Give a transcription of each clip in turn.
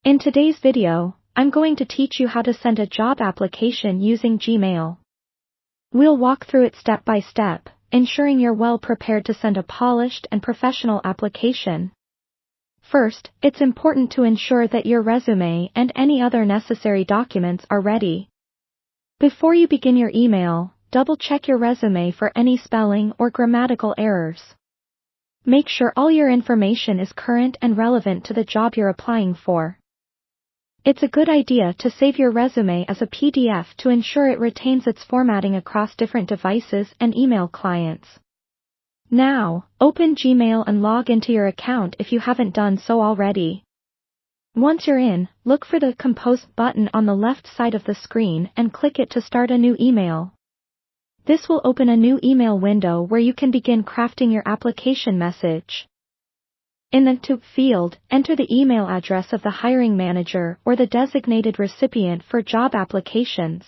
In today's video, I'm going to teach you how to send a job application using Gmail. We'll walk through it step by step, ensuring you're well prepared to send a polished and professional application. First, it's important to ensure that your resume and any other necessary documents are ready. Before you begin your email, double-check your resume for any spelling or grammatical errors. Make sure all your information is current and relevant to the job you're applying for. It's a good idea to save your resume as a PDF to ensure it retains its formatting across different devices and email clients. Now, open Gmail and log into your account if you haven't done so already. Once you're in, look for the Compose button on the left side of the screen and click it to start a new email. This will open a new email window where you can begin crafting your application message. In the To field, enter the email address of the hiring manager or the designated recipient for job applications.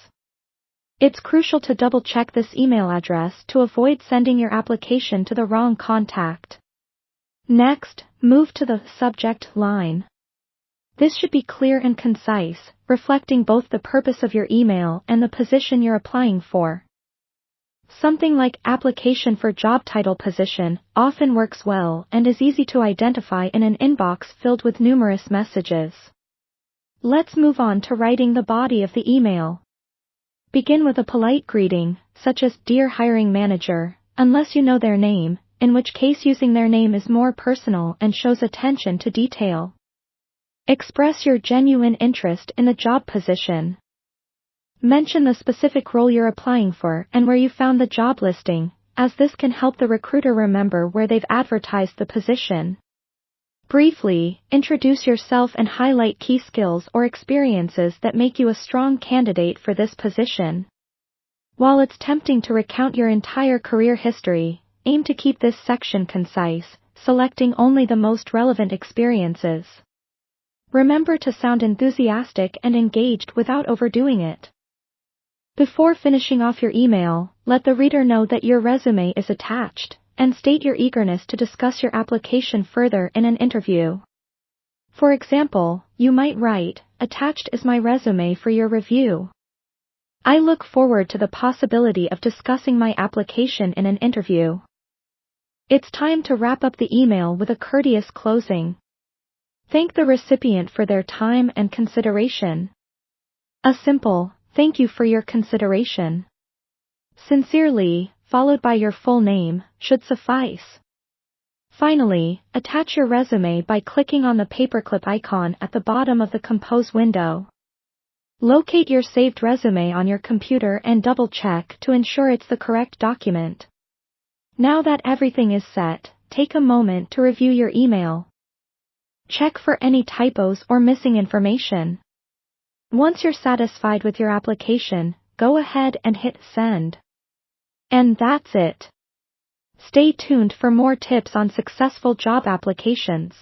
It's crucial to double-check this email address to avoid sending your application to the wrong contact. Next, move to the subject line. This should be clear and concise, reflecting both the purpose of your email and the position you're applying for. Something like application for job title position often works well and is easy to identify in an inbox filled with numerous messages. Let's move on to writing the body of the email. Begin with a polite greeting, such as "Dear Hiring Manager," unless you know their name, in which case using their name is more personal and shows attention to detail. Express your genuine interest in the job position. Mention the specific role you're applying for and where you found the job listing, as this can help the recruiter remember where they've advertised the position. Briefly, introduce yourself and highlight key skills or experiences that make you a strong candidate for this position. While it's tempting to recount your entire career history, aim to keep this section concise, selecting only the most relevant experiences. Remember to sound enthusiastic and engaged without overdoing it. Before finishing off your email, let the reader know that your resume is attached, and state your eagerness to discuss your application further in an interview. For example, you might write, "Attached is my resume for your review. I look forward to the possibility of discussing my application in an interview." It's time to wrap up the email with a courteous closing. Thank the recipient for their time and consideration. A simple, "Thank you for your consideration. Sincerely," followed by your full name, should suffice. Finally, attach your resume by clicking on the paperclip icon at the bottom of the Compose window. Locate your saved resume on your computer and double-check to ensure it's the correct document. Now that everything is set, take a moment to review your email. Check for any typos or missing information. Once you're satisfied with your application, go ahead and hit send. And that's it. Stay tuned for more tips on successful job applications.